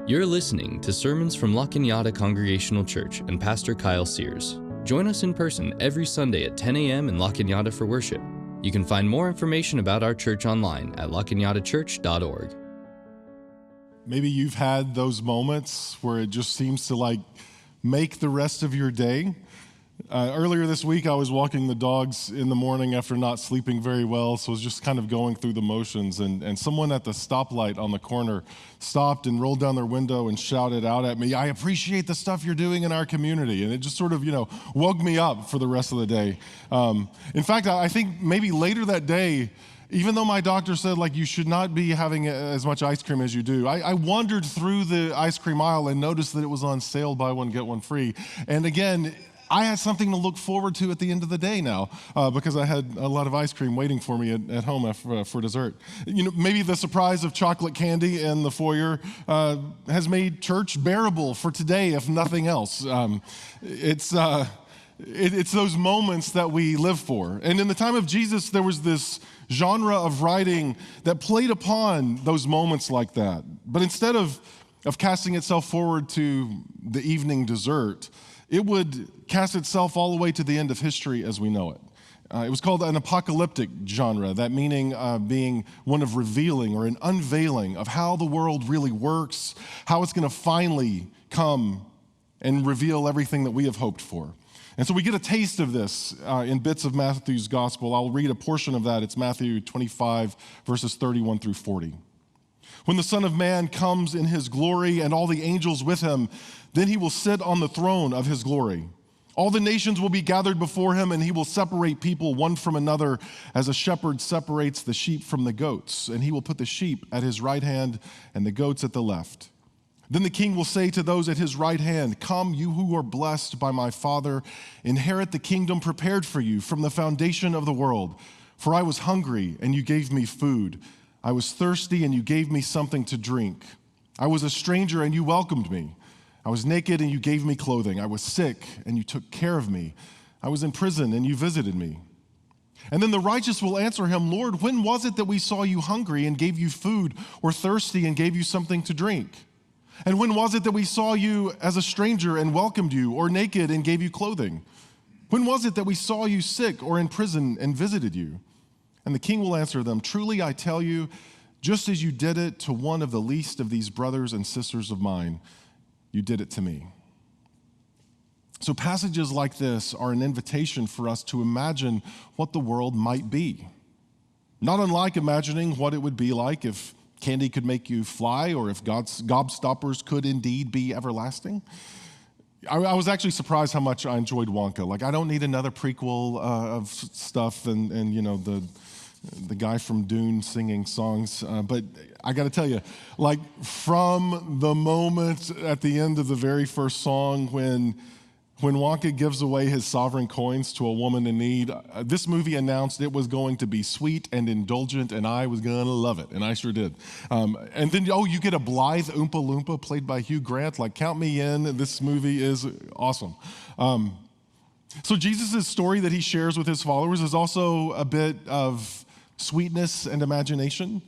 You're listening to sermons from La Cañada Congregational Church and Pastor Kyle Sears. Join us in person every Sunday at 10 a.m. in La Cañada for worship. You can find more information about our church online at lacañadachurch.org. Maybe you've had those moments where it just seems to make the rest of your day. Earlier this week, I was walking the dogs in the morning after not sleeping very well, so I was just kind of going through the motions, and someone at the stoplight on the corner stopped and rolled down their window and shouted out at me, "I appreciate the stuff you're doing in our community," and it just sort of, woke me up for the rest of the day. In fact, I think maybe later that day, even though my doctor said, you should not be having as much ice cream as you do, I wandered through the ice cream aisle and noticed that it was on sale, buy one, get one free. And again, I had something to look forward to at the end of the day now because I had a lot of ice cream waiting for me at home for dessert. Maybe the surprise of chocolate candy in the foyer has made church bearable for today, if nothing else. It's those moments that we live for. And in the time of Jesus, there was this genre of writing that played upon those moments like that. But instead of casting itself forward to the evening dessert, it would cast itself all the way to the end of history as we know it. It was called an apocalyptic genre, that meaning being one of revealing or an unveiling of how the world really works, how it's going to finally come and reveal everything that we have hoped for. And so we get a taste of this in bits of Matthew's gospel. I'll read a portion of that. It's Matthew 25, verses 31 through 40. "When the Son of Man comes in his glory and all the angels with him, then he will sit on the throne of his glory. All the nations will be gathered before him, and he will separate people one from another as a shepherd separates the sheep from the goats. And he will put the sheep at his right hand and the goats at the left. Then the king will say to those at his right hand, 'Come, you who are blessed by my Father, inherit the kingdom prepared for you from the foundation of the world. For I was hungry, and you gave me food. I was thirsty, and you gave me something to drink. I was a stranger, and you welcomed me. I was naked, and you gave me clothing. I was sick, and you took care of me. I was in prison, and you visited me.' And then the righteous will answer him, 'Lord, when was it that we saw you hungry and gave you food, or thirsty and gave you something to drink? And when was it that we saw you as a stranger and welcomed you, or naked and gave you clothing? When was it that we saw you sick or in prison and visited you?' And the king will answer them, 'Truly I tell you, just as you did it to one of the least of these brothers and sisters of mine, you did it to me.'" So passages like this are an invitation for us to imagine what the world might be. Not unlike imagining what it would be like if candy could make you fly, or if gobstoppers could indeed be everlasting. I was actually surprised how much I enjoyed Wonka. I don't need another prequel of stuff and the guy from Dune singing songs. But I got to tell you, from the moment at the end of the very first song when Wonka gives away his sovereign coins to a woman in need, this movie announced it was going to be sweet and indulgent, and I was going to love it, and I sure did. And then, you get a blithe Oompa Loompa played by Hugh Grant. Count me in. This movie is awesome. So Jesus' story that he shares with his followers is also a bit of sweetness and imagination.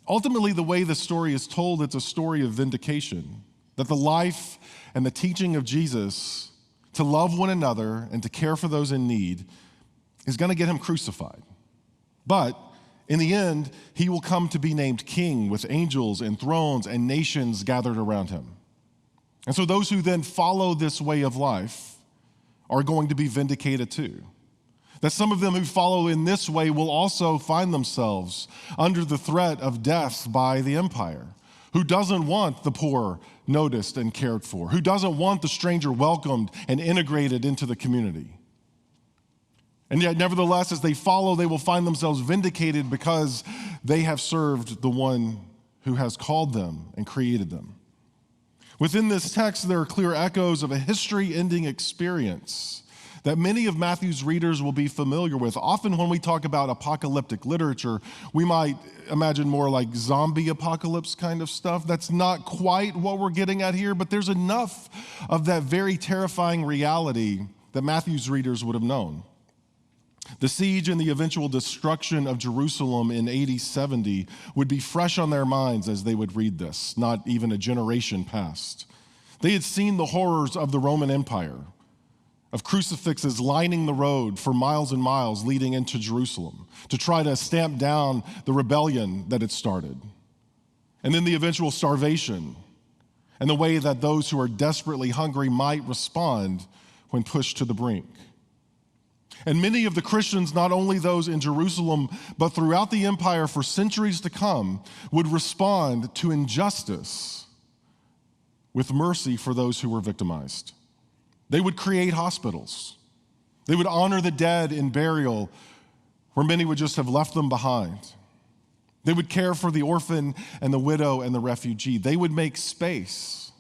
Ultimately, the way the story is told, it's a story of vindication, that the life and the teaching of Jesus to love one another and to care for those in need is going to get him crucified. But in the end, he will come to be named king with angels and thrones and nations gathered around him. And so those who then follow this way of life are going to be vindicated too. That some of them who follow in this way will also find themselves under the threat of death by the empire. Who doesn't want the poor noticed and cared for? Who doesn't want the stranger welcomed and integrated into the community? And yet, nevertheless, as they follow, they will find themselves vindicated because they have served the one who has called them and created them. Within this text, there are clear echoes of a history-ending experience that many of Matthew's readers will be familiar with. Often when we talk about apocalyptic literature, we might imagine more like zombie apocalypse kind of stuff. That's not quite what we're getting at here, but there's enough of that very terrifying reality that Matthew's readers would have known. The siege and the eventual destruction of Jerusalem in AD 70 would be fresh on their minds as they would read this, not even a generation past. They had seen the horrors of the Roman Empire, of crucifixes lining the road for miles and miles leading into Jerusalem to try to stamp down the rebellion that had started. And then the eventual starvation and the way that those who are desperately hungry might respond when pushed to the brink. And many of the Christians, not only those in Jerusalem, but throughout the empire for centuries to come, would respond to injustice with mercy for those who were victimized. They would create hospitals. They would honor the dead in burial where many would just have left them behind. They would care for the orphan and the widow and the refugee. They would make space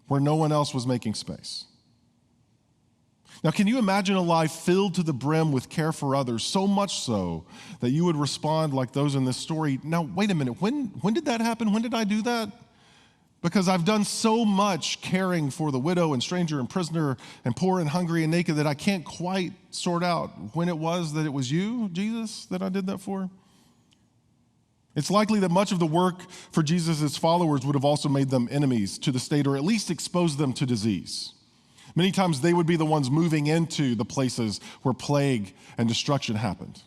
where no one else was making space. Now, can you imagine a life filled to the brim with care for others, so much so that you would respond like those in this story? Now, wait a minute, when did that happen? When did I do that? Because I've done so much caring for the widow and stranger and prisoner and poor and hungry and naked that I can't quite sort out when it was that it was you, Jesus, that I did that for. It's likely that much of the work for Jesus' followers would have also made them enemies to the state, or at least exposed them to disease. Many times they would be the ones moving into the places where plague and destruction happened,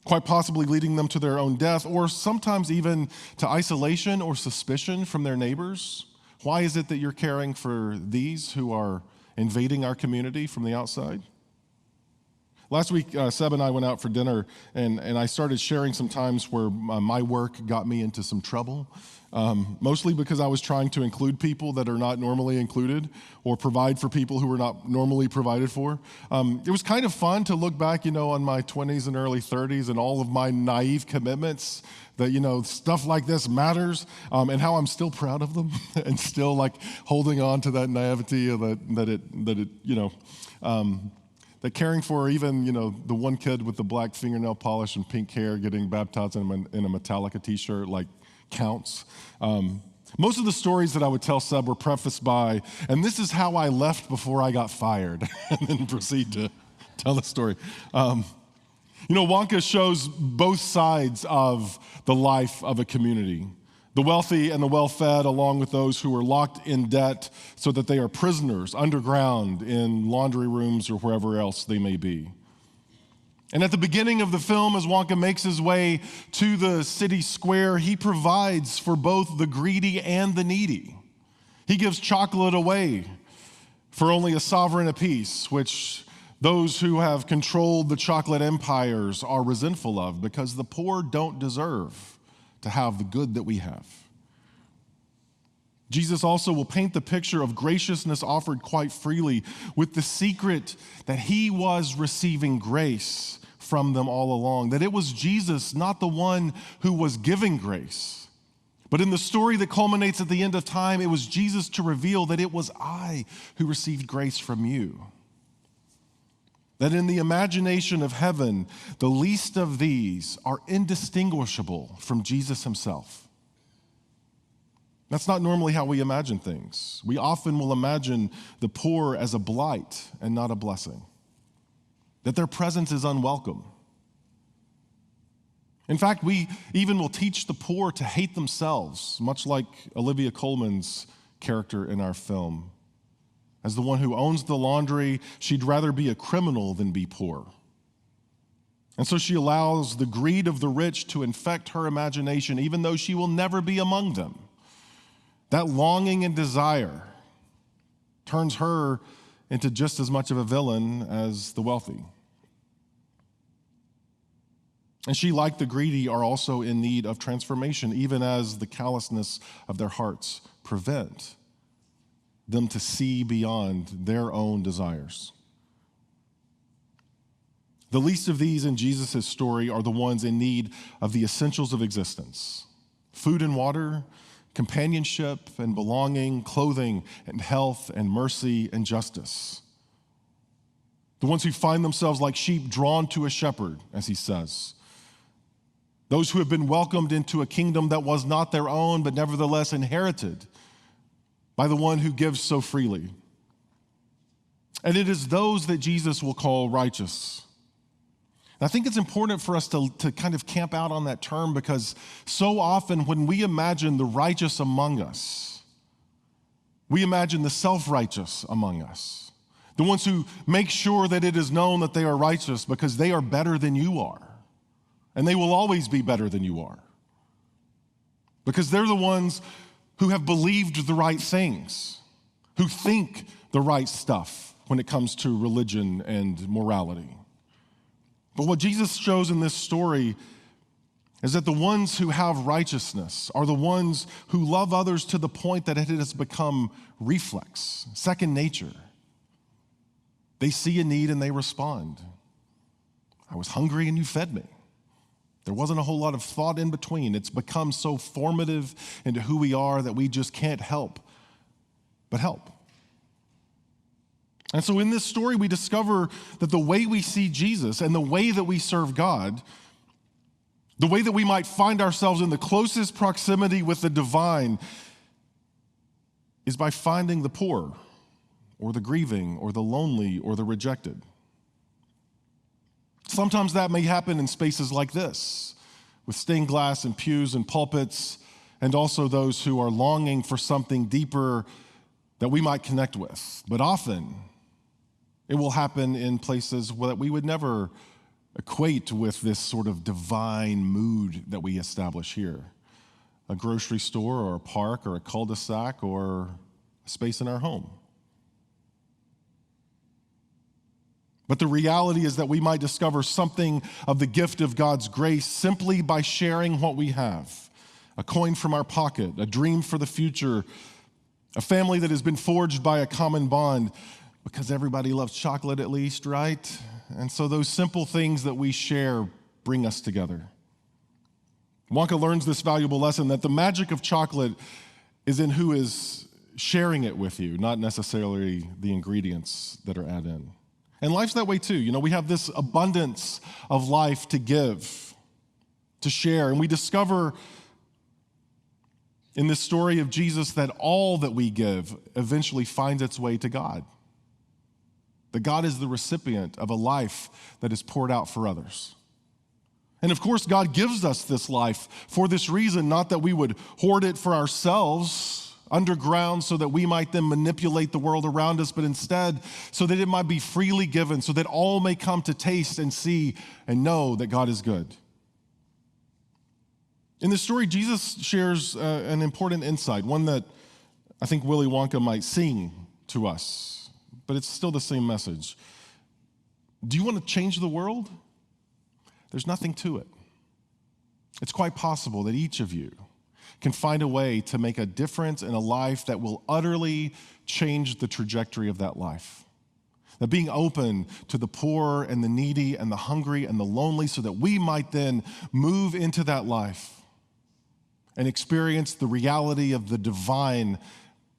quite possibly leading them to their own death, or sometimes even to isolation or suspicion from their neighbors. Why is it that you're caring for these who are invading our community from the outside? Last week, Seb and I went out for dinner, and I started sharing some times where my work got me into some trouble, mostly because I was trying to include people that are not normally included or provide for people who are not normally provided for. It was kind of fun to look back, on my 20s and early 30s and all of my naive commitments that, stuff like this matters, and how I'm still proud of them and still like holding on to that naivety that caring for even, the one kid with the black fingernail polish and pink hair getting baptized in a Metallica t-shirt, counts. Most of the stories that I would tell Seb were prefaced by, and this is how I left before I got fired, and then proceed to tell the story. Wonka shows both sides of the life of a community. The wealthy and the well-fed, along with those who are locked in debt so that they are prisoners underground in laundry rooms or wherever else they may be. And at the beginning of the film, as Wonka makes his way to the city square, he provides for both the greedy and the needy. He gives chocolate away for only a sovereign apiece, which those who have controlled the chocolate empires are resentful of, because the poor don't deserve to have the good that we have. Jesus also will paint the picture of graciousness offered quite freely, with the secret that he was receiving grace from them all along, that it was Jesus, not the one who was giving grace. But in the story that culminates at the end of time, it was Jesus to reveal that it was I who received grace from you. That in the imagination of heaven, the least of these are indistinguishable from Jesus himself. That's not normally how we imagine things. We often will imagine the poor as a blight and not a blessing, that their presence is unwelcome. In fact, we even will teach the poor to hate themselves, much like Olivia Colman's character in our film. As the one who owns the laundry, she'd rather be a criminal than be poor. And so she allows the greed of the rich to infect her imagination, even though she will never be among them. That longing and desire turns her into just as much of a villain as the wealthy. And she, like the greedy, are also in need of transformation, even as the callousness of their hearts prevent them to see beyond their own desires. The least of these in Jesus' story are the ones in need of the essentials of existence: food and water, companionship and belonging, clothing and health and mercy and justice. The ones who find themselves like sheep drawn to a shepherd, as he says. Those who have been welcomed into a kingdom that was not their own, but nevertheless inherited by the one who gives so freely. And it is those that Jesus will call righteous. And I think it's important for us to kind of camp out on that term, because so often when we imagine the righteous among us, we imagine the self-righteous among us, the ones who make sure that it is known that they are righteous because they are better than you are, and they will always be better than you are, because they're the ones who have believed the right things, who think the right stuff when it comes to religion and morality. But what Jesus shows in this story is that the ones who have righteousness are the ones who love others to the point that it has become reflex, second nature. They see a need and they respond. I was hungry and you fed me. There wasn't a whole lot of thought in between. It's become so formative into who we are that we just can't help but help. And so in this story, we discover that the way we see Jesus and the way that we serve God, the way that we might find ourselves in the closest proximity with the divine, is by finding the poor or the grieving or the lonely or the rejected. Sometimes that may happen in spaces like this, with stained glass and pews and pulpits, and also those who are longing for something deeper that we might connect with. But often, it will happen in places that we would never equate with this sort of divine mood that we establish here. A grocery store or a park or a cul-de-sac or a space in our home. But the reality is that we might discover something of the gift of God's grace simply by sharing what we have. A coin from our pocket, a dream for the future, a family that has been forged by a common bond, because everybody loves chocolate at least, right? And so those simple things that we share bring us together. Wonka learns this valuable lesson that the magic of chocolate is in who is sharing it with you, not necessarily the ingredients that are added in. And life's that way too. You know, we have this abundance of life to give, to share, and we discover in this story of Jesus that all that we give eventually finds its way to God. That God is the recipient of a life that is poured out for others. And of course, God gives us this life for this reason, not that we would hoard it for ourselves underground so that we might then manipulate the world around us, but instead so that it might be freely given, so that all may come to taste and see and know that God is good. In this story, Jesus shares an important insight, one that I think Willy Wonka might sing to us. But it's still the same message. Do you want to change the world? There's nothing to it. It's quite possible that each of you can find a way to make a difference in a life that will utterly change the trajectory of that life. That being open to the poor and the needy and the hungry and the lonely so that we might then move into that life and experience the reality of the divine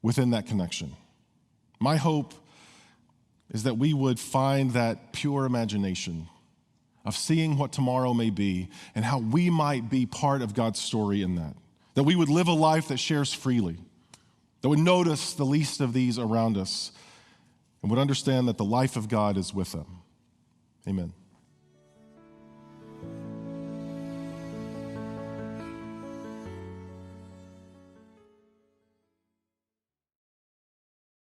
within that connection. My hope is that we would find that pure imagination of seeing what tomorrow may be and how we might be part of God's story in that. That we would live a life that shares freely, that would notice the least of these around us, and would understand that the life of God is with them. Amen.